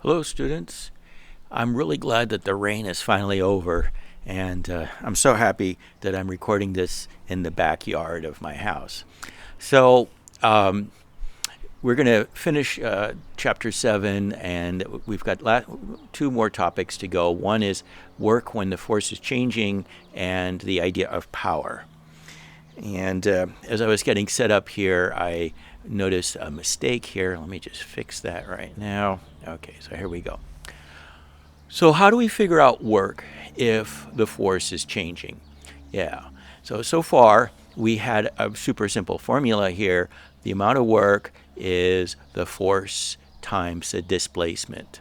Hello, students. I'm really glad that the rain is finally over, and I'm so happy that I'm recording this in the backyard of my house. So, we're going to finish Chapter 7, and we've got two more topics to go. One is work when the force is changing, and the idea of power. And as I was getting set up here, I noticed a mistake here. Let me just fix that right now. Okay, so here we go. So how do we figure out work if the force is changing? Yeah. So far, we had a super simple formula here. The amount of work is the force times the displacement.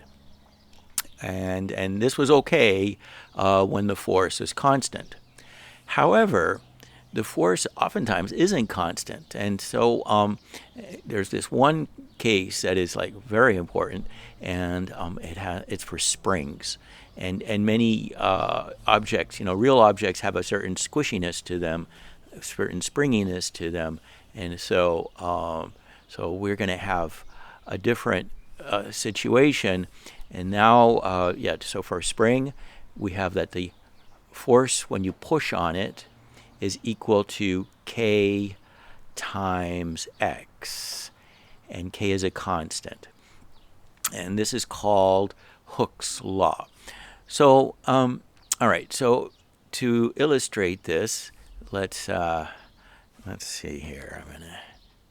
And this was okay when the force is constant. However, the force oftentimes isn't constant. And so there's this one case that is like very important, and it's for springs. And many objects, real objects have a certain squishiness to them, a certain springiness to them. And so we're going to have a different situation. And now, so for a spring, we have that the force when you push on it is equal to K times X. And K is a constant. And this is called Hooke's law. So, all right, so to illustrate this, let's see here. I'm going to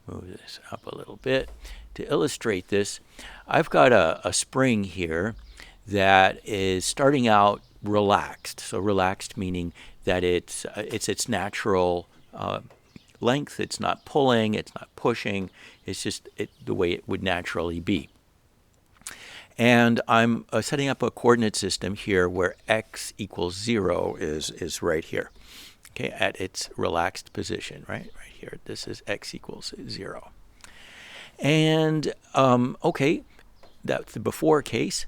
move this up a little bit. To illustrate this, I've got a spring here that is starting out relaxed. So relaxed meaning that it's its natural length. It's not pulling. It's not pushing. It's just the way it would naturally be. And I'm setting up a coordinate system here where x equals 0 is right here, okay, at its relaxed position, right here. This is x equals 0. And okay, that's the before case.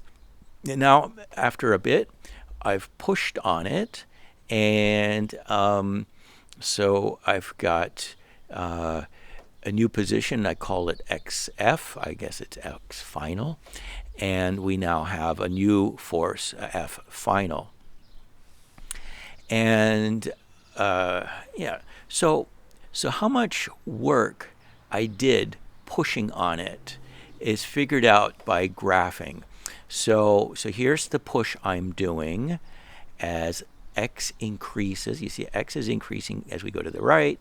And now after a bit, I've pushed on it, and so I've got a new position. I call it xf. I guess it's x final. And we now have a new force, F final. And so how much work I did pushing on it is figured out by graphing. So here's the push I'm doing as x increases. You see x is increasing as we go to the right,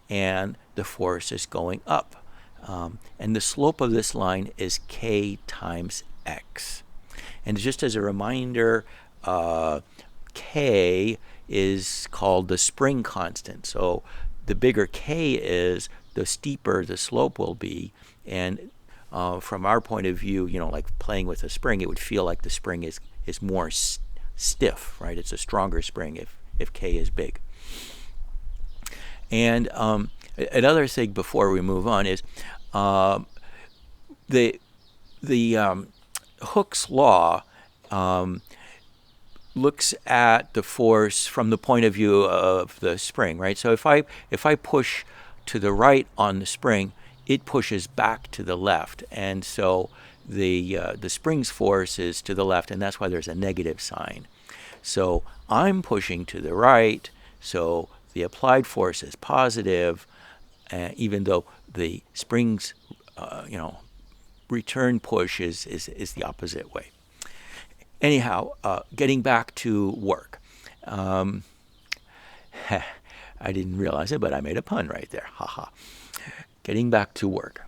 and the force is going up. And the slope of this line is K times X. And just as a reminder, K is called the spring constant. So the bigger K is, the steeper the slope will be. And from our point of view, like playing with a spring, it would feel like the spring is more stiff, right? It's a stronger spring if K is big. And another thing before we move on is the Hooke's law looks at the force from the point of view of the spring, right? So if I push to the right on the spring, it pushes back to the left, and so the spring's force is to the left, and that's why there's a negative sign. So I'm pushing to the right, so the applied force is positive, even though the spring's return push is the opposite way. Anyhow, getting back to work. I didn't realize it, but I made a pun right there. Haha. Getting back to work.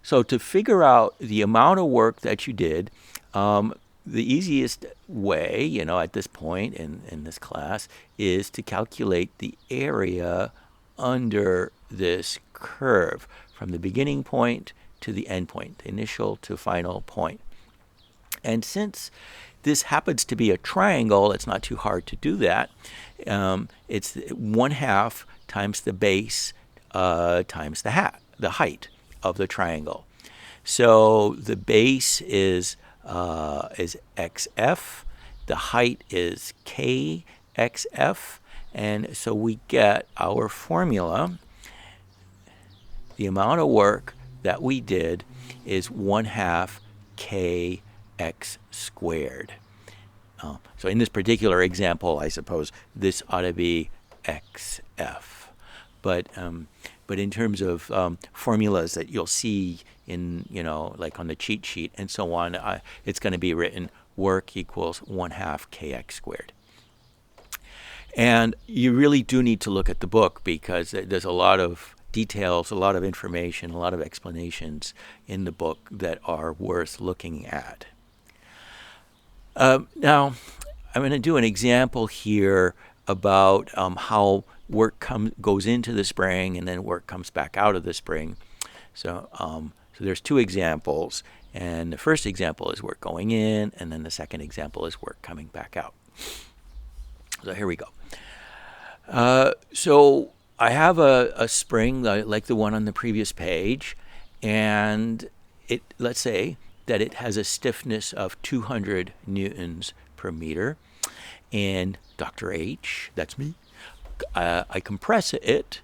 So to figure out the amount of work that you did, the easiest way, at this point in this class, is to calculate the area under this curve from the beginning point to the end point, the initial to final point. And since this happens to be a triangle, it's not too hard to do that. It's 1/2 times the base times the height of the triangle. So the base is xf, the height is kxf, and so we get our formula. The amount of work that we did is 1/2 kxf. x squared. So in this particular example, I suppose this ought to be xf. But in terms of formulas that you'll see in, like on the cheat sheet and so on, it's going to be written work equals 1/2 kx squared. And you really do need to look at the book because there's a lot of details, a lot of information, a lot of explanations in the book that are worth looking at. Now, I'm going to do an example here about how work goes into the spring and then work comes back out of the spring. So there's two examples, and the first example is work going in, and then the second example is work coming back out. So here we go. So I have a spring like the one on the previous page, and let's say that it has a stiffness of 200 newtons per meter. And Dr. H, that's me, I compress it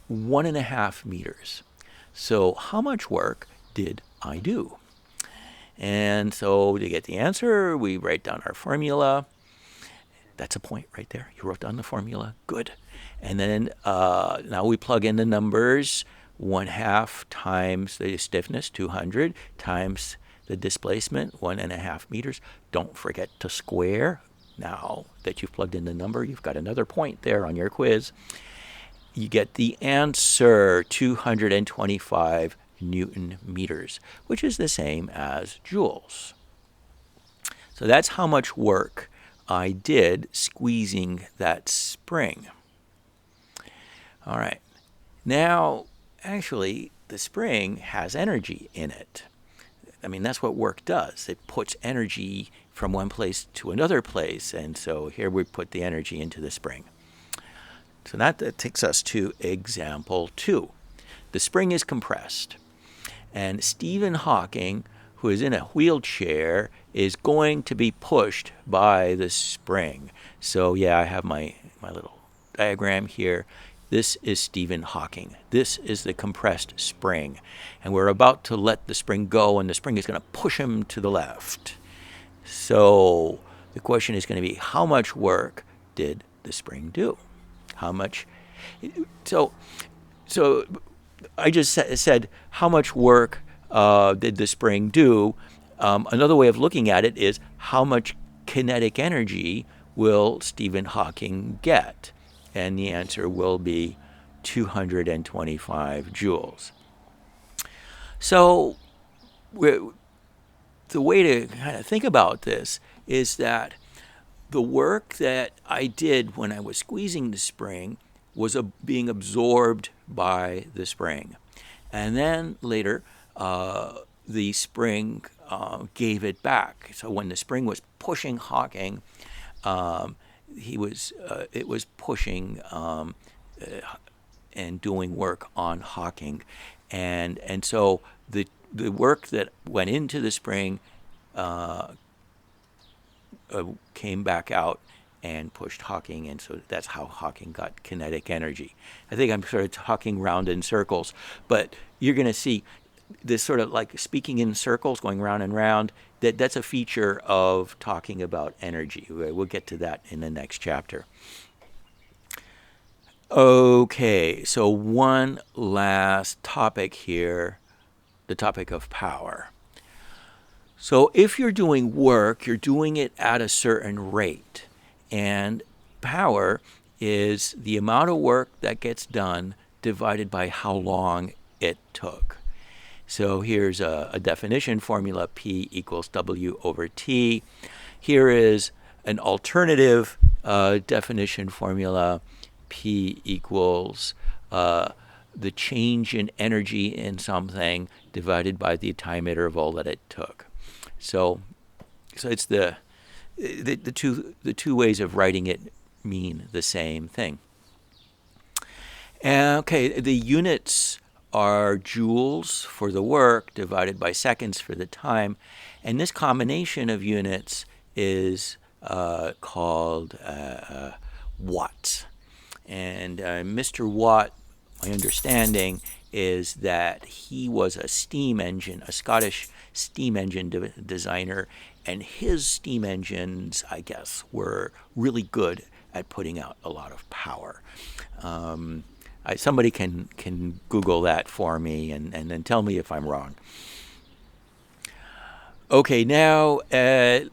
1.5 meters. So how much work did I do? And so to get the answer, we write down our formula. That's a point right there. You wrote down the formula. Good. And then now we plug in the numbers. 1/2 times the stiffness, 200, times the displacement, 1.5 meters. Don't forget to square. Now that you've plugged in the number, you've got another point there on your quiz. You get the answer, 225 Newton meters, which is the same as joules. So that's how much work I did squeezing that spring. All right. Now, actually, the spring has energy in it. I mean, that's what work does. It puts energy from one place to another place. And so here we put the energy into the spring. So that takes us to example 2. The spring is compressed. And Stephen Hawking, who is in a wheelchair, is going to be pushed by the spring. So yeah, I have my little diagram here. This is Stephen Hawking. This is the compressed spring. And we're about to let the spring go, and the spring is going to push him to the left. So the question is going to be, how much work did the spring do? How much? So I just said, how much work did the spring do? Another way of looking at it is, how much kinetic energy will Stephen Hawking get? And the answer will be 225 joules. So the way to kind of think about this is that the work that I did when I was squeezing the spring was being absorbed by the spring. And then later, the spring gave it back. So when the spring was pushing Hawking, it was pushing and doing work on Hawking, and so the work that went into the spring came back out and pushed Hawking, and so that's how Hawking got kinetic energy. I think I'm sort of talking round in circles, but you're going to see this sort of like speaking in circles, going round and round. That's a feature of talking about energy. We'll get to that in the next chapter. Okay, so one last topic here, the topic of power. So if you're doing work, you're doing it at a certain rate. And power is the amount of work that gets done divided by how long it took. So here's a definition formula, P equals W over T. Here is an alternative definition formula, P equals the change in energy in something divided by the time interval that it took. So it's the two ways of writing it mean the same thing. Okay, the units are joules for the work divided by seconds for the time, and this combination of units is called watts. And Mr. Watt, my understanding is that he was a steam engine, a Scottish steam engine designer, and his steam engines, I guess, were really good at putting out a lot of power. Somebody can Google that for me and then tell me if I'm wrong. Okay, now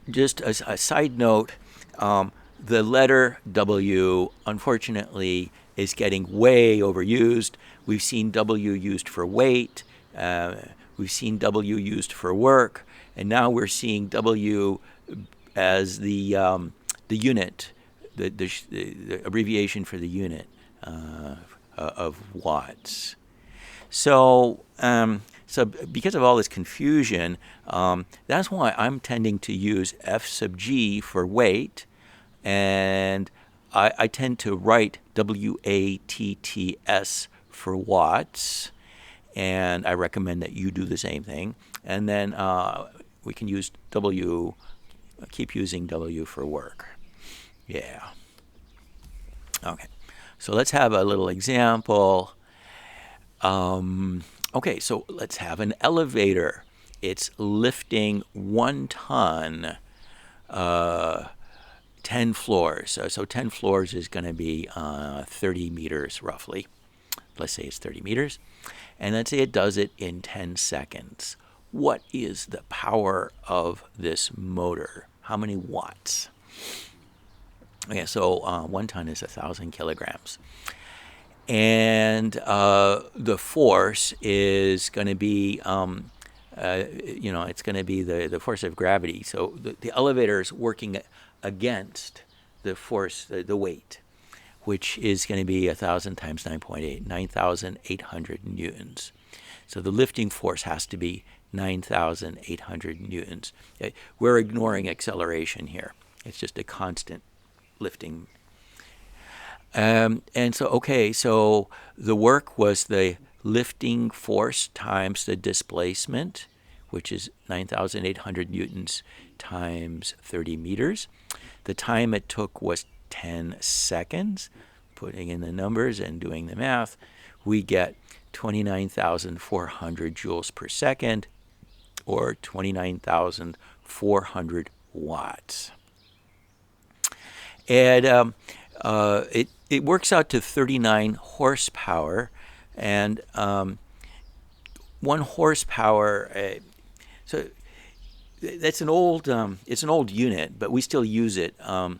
just a side note, the letter W, unfortunately, is getting way overused. We've seen W used for weight. We've seen W used for work. And now we're seeing W as the unit, the abbreviation for the unit of watts. So because of all this confusion, that's why I'm tending to use F sub G for weight, and I tend to write WATTS for watts, and I recommend that you do the same thing. And then we can use W, keep using W for work. Yeah. Okay, so let's have a little example. Okay, so let's have an elevator. It's lifting 1 ton, 10 floors. So 10 floors is going to be 30 meters roughly. Let's say it's 30 meters. And let's say it does it in 10 seconds. What is the power of this motor? How many watts? Okay, so 1 ton is 1,000 kilograms. And the force is going to be, it's going to be the force of gravity. So the elevator is working against the force, the weight, which is going to be 1,000 times 9.8, 9,800 newtons. So the lifting force has to be 9,800 newtons. We're ignoring acceleration here. It's just a constant lifting. And so, okay, so the work was the lifting force times the displacement, which is 9,800 newtons times 30 meters. The time it took was 10 seconds. Putting in the numbers and doing the math, we get 29,400 joules per second, or 29,400 watts. And it works out to 39 horsepower, and 1 horsepower. So that's an old it's an old unit, but we still use it. A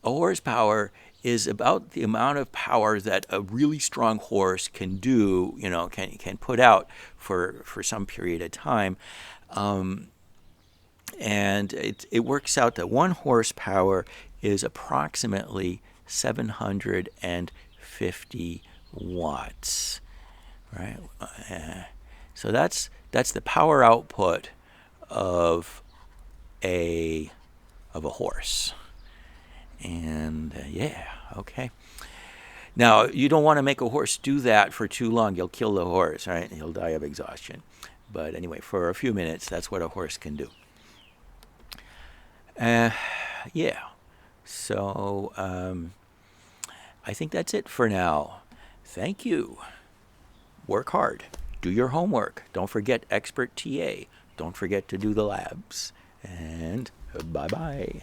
horsepower is about the amount of power that a really strong horse can do. Can put out for some period of time. And it works out that 1 horsepower is approximately 750 watts, right? So that's the power output of a horse. And yeah, okay. Now, you don't want to make a horse do that for too long. You'll kill the horse, right? He'll die of exhaustion. But anyway, for a few minutes, that's what a horse can do. Yeah. So I think that's it for now. Thank you. Work hard. Do your homework. Don't forget expert TA. Don't forget to do the labs. And bye-bye.